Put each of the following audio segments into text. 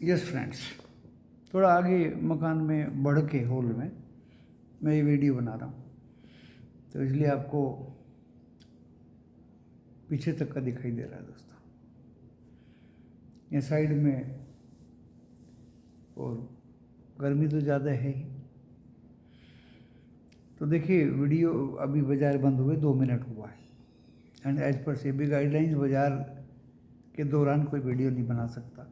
Yes friends, थोड़ा आगे मकान में बढ़ के हॉल में मैं ये वीडियो बना रहा हूँ, तो इसलिए आपको पीछे तक का दिखाई दे रहा है दोस्तों। ये साइड में और गर्मी तो ज़्यादा है ही। तो देखिए, वीडियो अभी बाज़ार बंद हुए 2 मिनट हुआ है, and as per SEBI guidelines बाज़ार के दौरान कोई वीडियो नहीं बना सकता।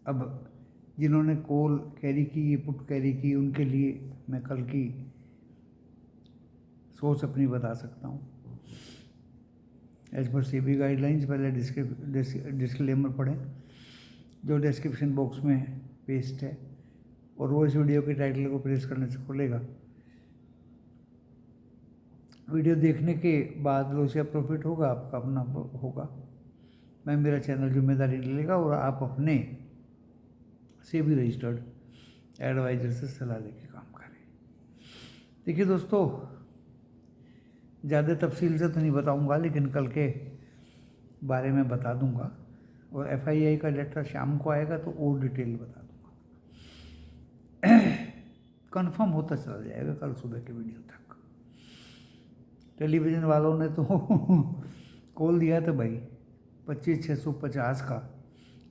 अब जिन्होंने कॉल कैरी की, ये पुट कैरी की, उनके लिए मैं कल की सोच अपनी बता सकता हूँ। एज पर सेबी गाइडलाइंस पहले डिस्क्लेमर पढ़ें जो डिस्क्रिप्शन बॉक्स में पेस्ट है, और वो इस वीडियो के टाइटल को प्रेस करने से खुलेगा। वीडियो देखने के बाद लॉस या प्रॉफिट होगा आपका अपना होगा। मैं मेरा चैनल जिम्मेदारी ले लेगा और आप अपने सेबी रजिस्टर्ड एडवाइजर से सलाह लेके काम करें। देखिए दोस्तों, ज़्यादा तफसील से तो नहीं बताऊंगा, लेकिन कल के बारे में बता दूंगा, और एफआईआई का लेटर शाम को आएगा तो और डिटेल बता दूंगा। कंफर्म होता चला जाएगा कल सुबह के वीडियो तक। टेलीविज़न वालों ने तो कॉल दिया था भाई 25,650 का,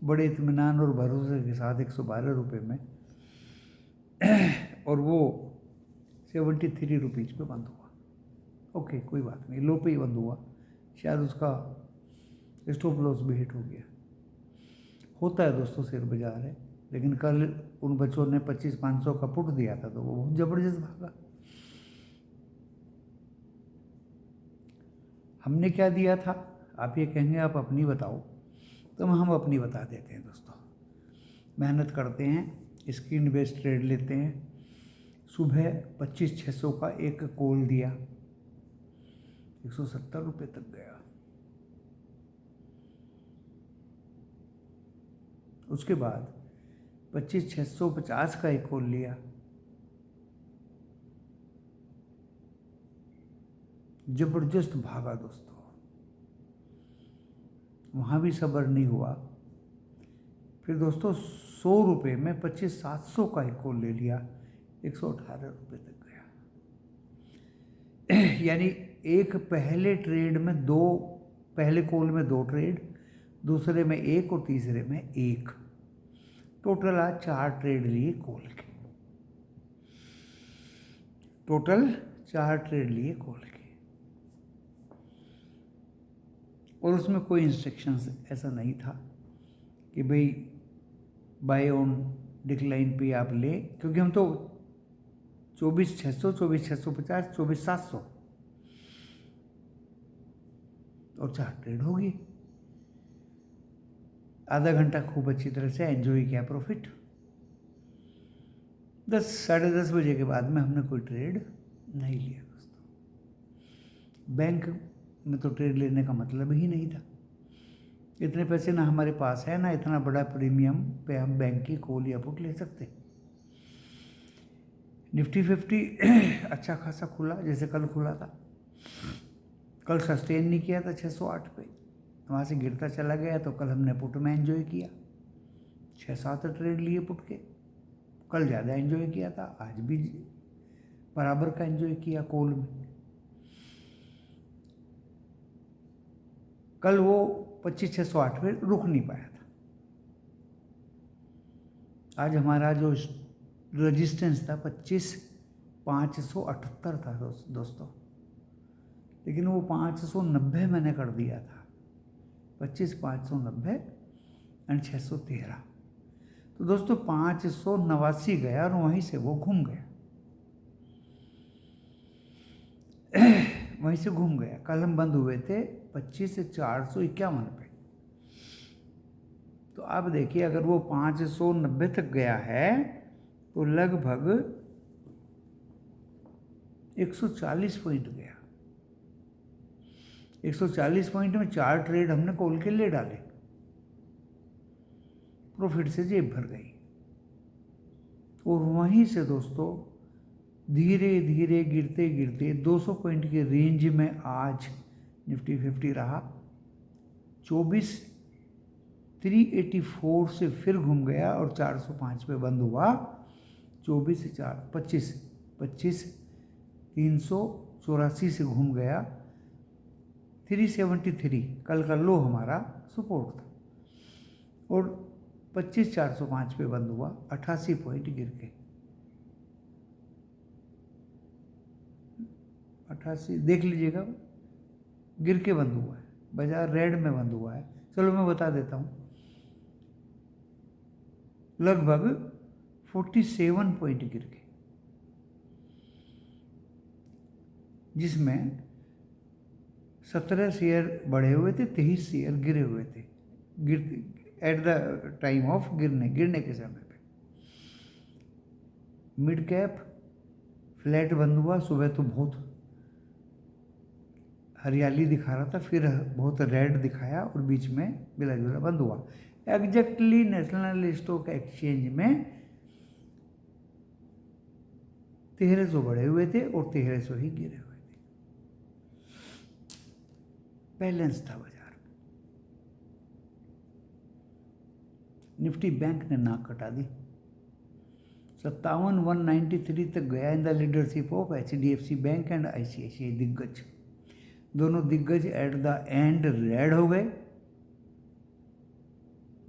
बड़े इत्मीनान और भरोसे के साथ 112 रुपये में, और वो 73 रुपीज़ पे बंद हुआ। ओके, कोई बात नहीं, लो पे ही बंद हुआ, शायद उसका स्टॉप लॉस भी हिट हो गया। होता है दोस्तों, शेयर बाजार है। लेकिन कल उन बच्चों ने 25,500 का पुट दिया था, तो वो बहुत ज़बरदस्त भागा। हमने क्या दिया था, आप ये कहेंगे आप अपनी बताओ, तो हम अपनी बता देते हैं दोस्तों। मेहनत करते हैं, स्क्रीन बेस्ड ट्रेड लेते हैं। सुबह 25,600 का एक कॉल दिया, 170 रुपये तक गया। उसके बाद 25,650 का एक कॉल लिया, जबरदस्त भागा दोस्तों। वहाँ भी सब्र नहीं हुआ। फिर दोस्तों 100 रुपये में 25,700 का एक कॉल ले लिया, 118 रुपये तक गया। यानी एक पहले ट्रेड में दो, पहले कॉल में 2 ट्रेड, दूसरे में 1 और तीसरे में 1, टोटल आज 4 ट्रेड लिए कॉल के। टोटल 4 ट्रेड लिए कॉल के, और उसमें कोई इंस्ट्रक्शंस ऐसा नहीं था कि भाई बाय ऑन डिक्लाइन पे आप ले, क्योंकि हम तो 24,600, 24,650, 24,700 और 4 ट्रेड होगी। आधा घंटा खूब अच्छी तरह से एंजॉय किया प्रॉफिट। 10, साढ़े 10 बजे के बाद में हमने कोई ट्रेड नहीं लिया दोस्तों। बैंक में तो ट्रेड लेने का मतलब ही नहीं था। इतने पैसे ना हमारे पास है, ना इतना बड़ा प्रीमियम पे हम बैंक की कॉल या पुट ले सकते। निफ्टी 50 अच्छा खासा खुला, जैसे कल खुला था। कल सस्टेन नहीं किया था 608 पे, वहाँ से गिरता चला गया, तो कल हमने पुट में एंजॉय किया। 6-7 ट्रेड लिए पुट के। कल ज़्यादा एंजॉय किया था, आज भी बराबर का एंजॉय किया कॉल में। कल वो 25,608 पे रुक नहीं पाया था। आज हमारा जो रेजिस्टेंस था 25,578 था दोस्तों, लेकिन वो 590 मैंने कर दिया था। 25,590 एंड 613, तो दोस्तों 589 गया, और वहीं से वो घूम गया। वहीं से घूम गया। कल हम बंद हुए थे 25,451 पे, तो आप देखिए, अगर वो 590 तक गया है तो लगभग 140 पॉइंट गया। 140 पॉइंट में 4 ट्रेड हमने कॉल के ले डाले, प्रॉफिट से जेब भर गई। और वहीं से दोस्तों धीरे धीरे गिरते गिरते 200 पॉइंट के रेंज में आज निफ्टी 50 रहा। 24, 384 से फिर घूम गया और 405 पे बंद हुआ। 24 से 25 384 से घूम गया 373, कल का लो हमारा सपोर्ट था, और 25,405 पे बंद हुआ, 88 पॉइंट गिर के 88 देख लीजिएगा, गिर के बंद हुआ है, बाजार रेड में बंद हुआ है। चलो मैं बता देता हूँ, लगभग 47 पॉइंट गिर के, जिसमें 17 शेयर बढ़े हुए थे, 23 शेयर गिरे हुए थे, एट द टाइम ऑफ गिरने के समय पे। मिड कैप फ्लैट बंद हुआ, सुबह तो बहुत हरियाली दिखा रहा था, फिर बहुत रेड दिखाया और बीच में मिला जुला बंद हुआ। एग्जैक्टली नेशनल स्टॉक एक्सचेंज में 1300 बढ़े हुए थे और 1300 ही गिरे हुए थे, बैलेंस था बाजार में। निफ्टी बैंक ने नाक कटा दी, 57,193 तक गया in the leadership of HDFC bank and ICICI दिग्गज। दोनों दिग्गज एट द एंड रेड हो गए,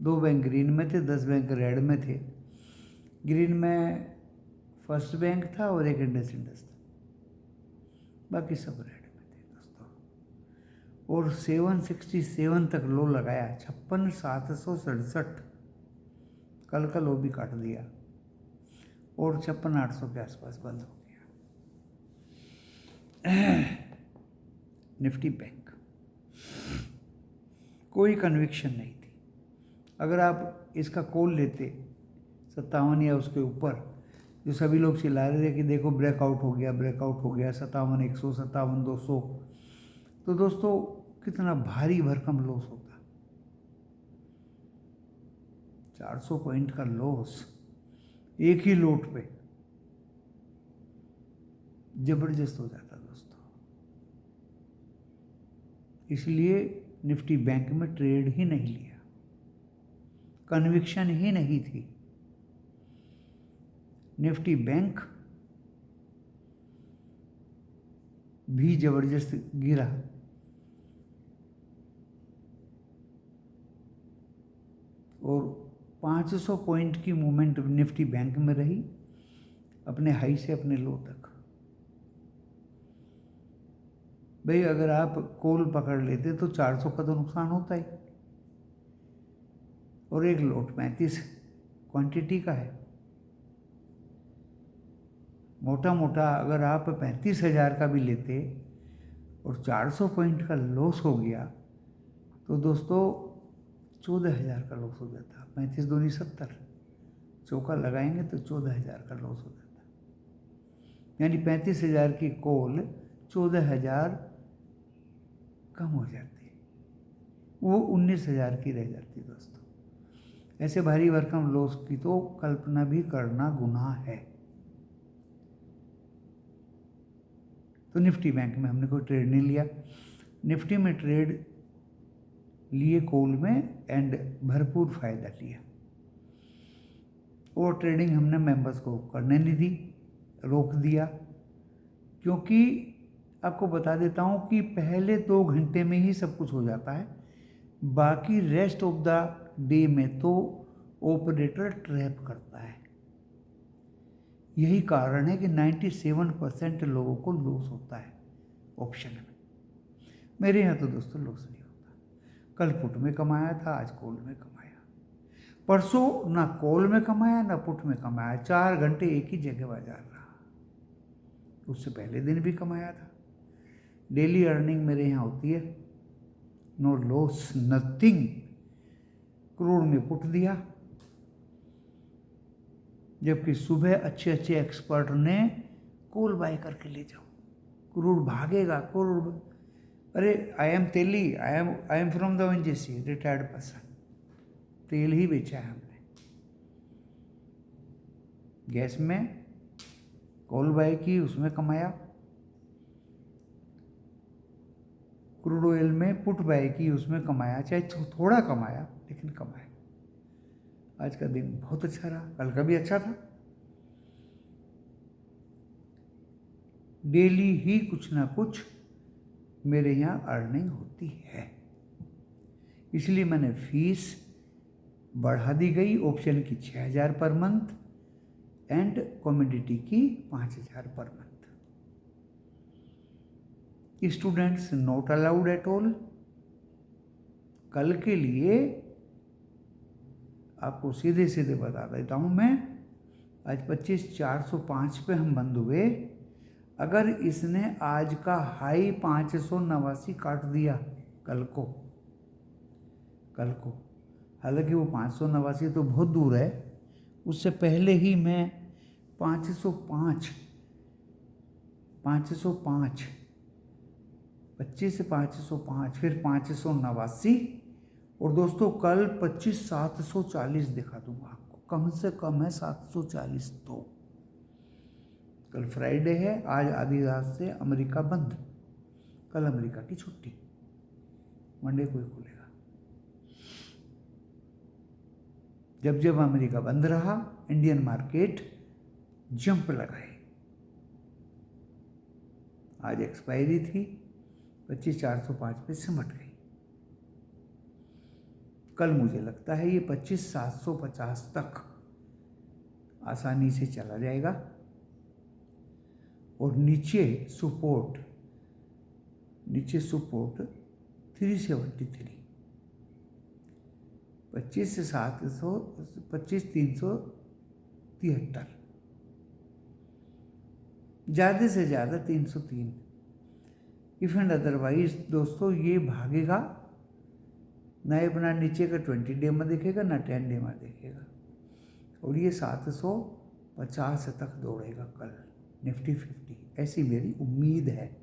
2 बैंक ग्रीन में थे, 10 बैंक रेड में थे। ग्रीन में फर्स्ट बैंक था और एक इंडसइंड था, बाकी सब रेड में थे दोस्तों। और 767 तक लो लगाया, 56,767 कल का लो भी काट दिया और 56,800 के आसपास बंद हो गया। निफ्टी बैंक कोई कन्विक्शन नहीं थी। अगर आप इसका कॉल लेते 57 या उसके ऊपर, जो सभी लोग चिल्ला रहे थे कि देखो ब्रेकआउट हो गया, ब्रेकआउट हो गया, 57,100, 57,200, तो दोस्तों कितना भारी भरकम लॉस होता। 400 पॉइंट का लॉस एक ही लोट पे जबरदस्त हो जाता दोस्तों। इसलिए निफ्टी बैंक में ट्रेड ही नहीं लिया, कन्विक्शन ही नहीं थी। निफ्टी बैंक भी जबरदस्त गिरा, और 500 पॉइंट की मूवमेंट निफ्टी बैंक में रही, अपने हाई से अपने लो तक। भाई अगर आप कॉल पकड़ लेते तो 400 का तो नुकसान होता ही, और एक लोट 35 क्वांटिटी का है। मोटा मोटा अगर आप 35,000 का भी लेते और 400 पॉइंट का लॉस हो गया तो दोस्तों 14,000 का लॉस हो जाता। 35 दूनी 70, चौका लगाएंगे तो 14,000 का लॉस हो जाता। यानी 35,000 की कॉल 14,000 कम हो जाती, वो 19,000 की रह जाती दोस्तों। ऐसे भारी भरकम लॉस की तो कल्पना भी करना गुनाह है। तो निफ्टी बैंक में हमने कोई ट्रेड नहीं लिया। निफ्टी में ट्रेड लिए कॉल में एंड भरपूर फायदा लिया, और ट्रेडिंग हमने मेंबर्स को करने नहीं दी, रोक दिया। क्योंकि आपको बता देता हूँ कि पहले 2 घंटे में ही सब कुछ हो जाता है, बाकी रेस्ट ऑफ द डे में तो ऑपरेटर ट्रैप करता है। यही कारण है कि 97% लोगों को लॉस होता है ऑप्शन में। मेरे यहाँ तो दोस्तों लॉस नहीं होता। कल पुट में कमाया था, आज कॉल में कमाया, परसों ना कॉल में कमाया ना पुट में कमाया, 4 घंटे एक ही जगह बाजार रहा। उससे पहले दिन भी कमाया था। डेली अर्निंग मेरे यहाँ होती है, नो लॉस नथिंग। करोड़ में पुट दिया, जबकि सुबह अच्छे अच्छे एक्सपर्ट ने कॉल बाय करके ले जाओ, करोड़ भागेगा, करोड़। अरे I am Teli, I am from the ONGC, retired person. तेल ही बेचा है हमने, गैस में कॉल बाय की, उसमें कमाया। क्रूड ऑयल में पुट बाय की, उसमें कमाया, चाहे थोड़ा कमाया लेकिन कमाया। आज का दिन बहुत अच्छा रहा, कल का भी अच्छा था। डेली ही कुछ ना कुछ मेरे यहाँ अर्निंग होती है, इसलिए मैंने फीस बढ़ा दी गई। ऑप्शन की 6,000 पर मंथ एंड कॉमोडिटी की 5,000 per month. Students not allowed at all. कल के लिए आपको सीधे सीधे बता देता हूँ मैं, आज 25,405 पे हम बंद हुए। अगर इसने आज का हाई 589 काट दिया कल को, हालांकि वो 589 तो बहुत दूर है, उससे पहले ही मैं 505 25 से 505 फिर 589 और दोस्तों कल 25,740 दिखा दूंगा आपको, कम से कम है 740। तो कल फ्राइडे है, आज आधी रात से अमेरिका बंद, कल अमेरिका की छुट्टी, मंडे को ही खुलेगा। जब जब अमेरिका बंद रहा इंडियन मार्केट जंप लगाए। आज एक्सपायरी थी, 25,405 पे सिमट गई। कल मुझे लगता है ये 25,750 तक आसानी से चला जाएगा और नीचे सपोर्ट 373, 25 से 700, 25,373, ज़्यादा से ज़्यादा 303। इफ एंड अदरवाइज दोस्तों ये भागेगा ना, अपना नीचे का 20 डे में देखेगा ना 10 डे में देखेगा, और ये 750 तक दौड़ेगा कल निफ्टी 50, ऐसी मेरी उम्मीद है।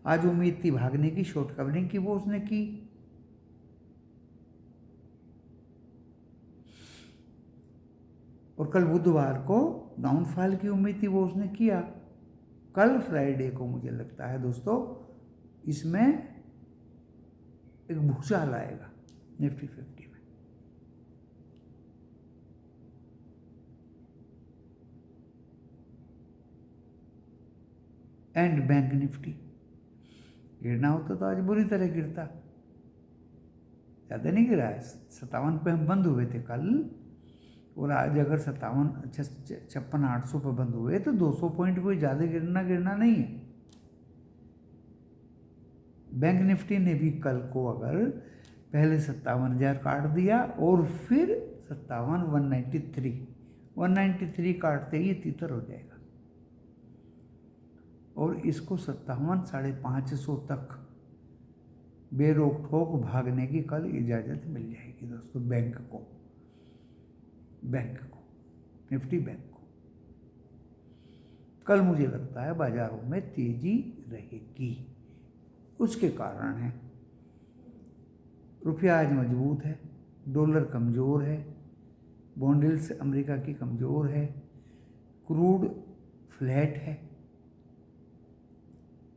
आज उम्मीद थी भागने की, शॉर्ट कवरिंग की, वो उसने की। और कल बुधवार को डाउनफॉल की उम्मीद थी, वो उसने किया। कल फ्राइडे को मुझे लगता है दोस्तों इसमें एक भूचाल आएगा निफ्टी 50 में। एंड बैंक निफ्टी गिरना होता तो आज बुरी तरह गिरता, ज़्यादा नहीं गिरा है, 57 पे हम बंद हुए थे कल, और आज अगर 56,800 पे बंद हुए तो 200 पॉइंट कोई ज़्यादा गिरना नहीं है। बैंक निफ्टी ने भी कल को अगर पहले 57,000 काट दिया और फिर 193 काटते ही तितर हो जाएगा, और इसको 57,550 तक बेरोक ठोक भागने की कल इजाज़त मिल जाएगी दोस्तों बैंक को, निफ्टी बैंक को। कल मुझे लगता है बाजारों में तेजी रहेगी, उसके कारण है रुपया आज मजबूत है, डॉलर कमज़ोर है, बॉन्ड यील्ड्स अमेरिका की कमज़ोर है, क्रूड फ्लैट है,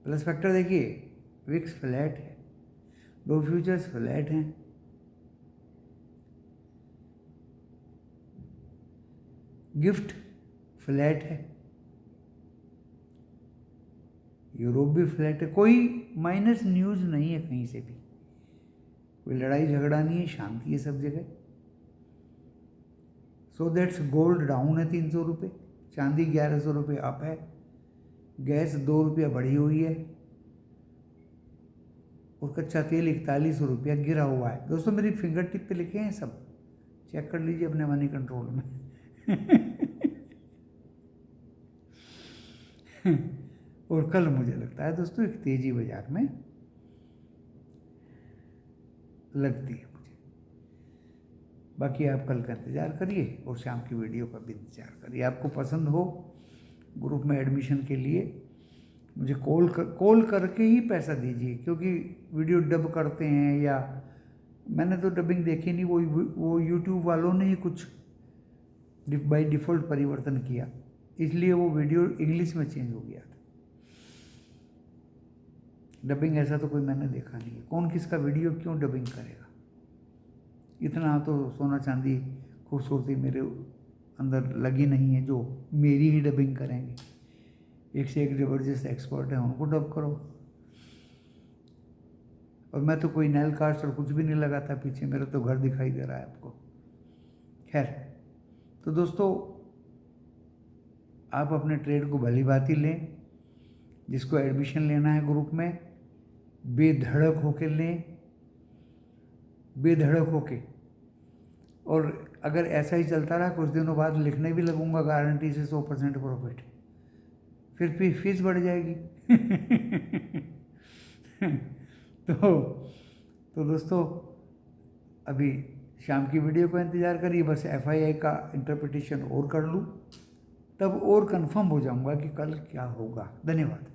प्लस फैक्टर देखिए विक्स फ्लैट है, दो फ्यूचर्स फ्लैट हैं, गिफ्ट फ्लैट है, यूरोप भी फ्लैट है, कोई माइनस न्यूज़ नहीं है कहीं से भी, कोई लड़ाई झगड़ा नहीं है, शांति है सब जगह। सो दैट्स गोल्ड डाउन है 300 रुपये, चांदी 1100 रुपये अप है, गैस 2 रुपया बढ़ी हुई है, और कच्चा तेल 41 रुपया गिरा हुआ है। दोस्तों मेरी फिंगर टिप पे लिखे हैं सब, चेक कर लीजिए अपने मनी कंट्रोल में। और कल मुझे लगता है दोस्तों एक तेजी बाजार में लगती है मुझे। बाकी आप कल का इंतज़ार करिए और शाम की वीडियो का भी इंतज़ार करिए। आपको पसंद हो ग्रुप में एडमिशन के लिए मुझे कॉल करके ही पैसा दीजिए, क्योंकि वीडियो डब करते हैं, या मैंने तो डबिंग देखी नहीं, वो यूट्यूब वालों ने ही कुछ बाय डिफ़ॉल्ट परिवर्तन किया, इसलिए वो वीडियो इंग्लिश में चेंज हो गया था। डबिंग ऐसा तो कोई मैंने देखा नहीं है। कौन किसका वीडियो क्यों डबिंग करेगा? इतना तो सोना चांदी खूबसूरती मेरे अंदर लगी नहीं है जो मेरी ही डबिंग करेंगे। एक से एक ज़बरदस्त एक्सपर्ट है, उनको डब करो। और मैं तो कोई नेल कास्ट और कुछ भी नहीं लगाता पीछे, मेरा तो घर दिखाई दे रहा है आपको। खैर, तो दोस्तों आप अपने ट्रेड को भली भांति लें। जिसको एडमिशन लेना है ग्रुप में, बेधड़क होके लें, बेधड़क होके। और अगर ऐसा ही चलता रहा, कुछ दिनों बाद लिखने भी लगूंगा गारंटी से 100% प्रॉफिट, फिर फीस बढ़ जाएगी। तो दोस्तों अभी शाम की वीडियो का इंतज़ार करिए। बस FII का इंटरप्रिटेशन और कर लूँ, तब और कंफर्म हो जाऊंगा कि कल क्या होगा। धन्यवाद।